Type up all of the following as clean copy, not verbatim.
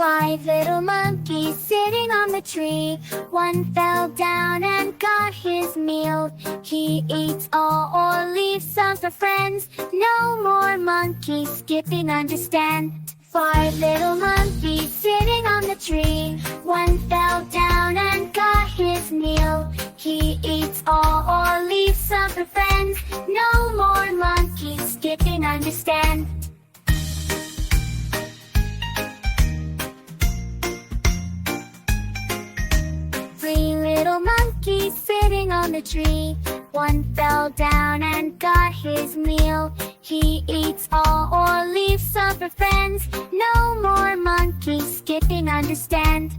Five little monkeys sitting on the tree. One fell down and got his meal. He eats all or leaves some for friends. No more monkeys skipping, understand. Five little monkeys sitting on the tree. One fell down and got his meal. He eats all or leaves some for friends. No more monkeys skipping, understand. Three little monkeys sitting on the tree. One fell down and got his meal. He eats all or leaves some for friends. No more monkeys skipping, understand.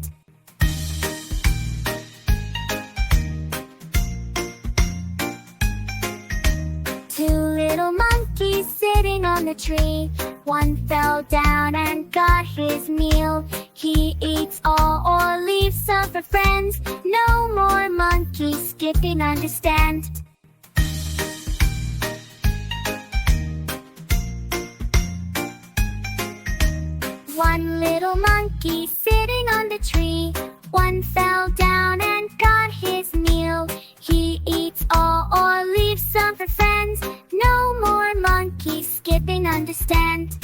Two little monkeys sitting on the tree. One fell down and got his meal. He eats all or leaves some for friends. No more monkeys skipping, understand. One little monkey sitting on the tree. One fell down and got his meal. He eats all or leaves some for friends. No more monkeys skipping, understand.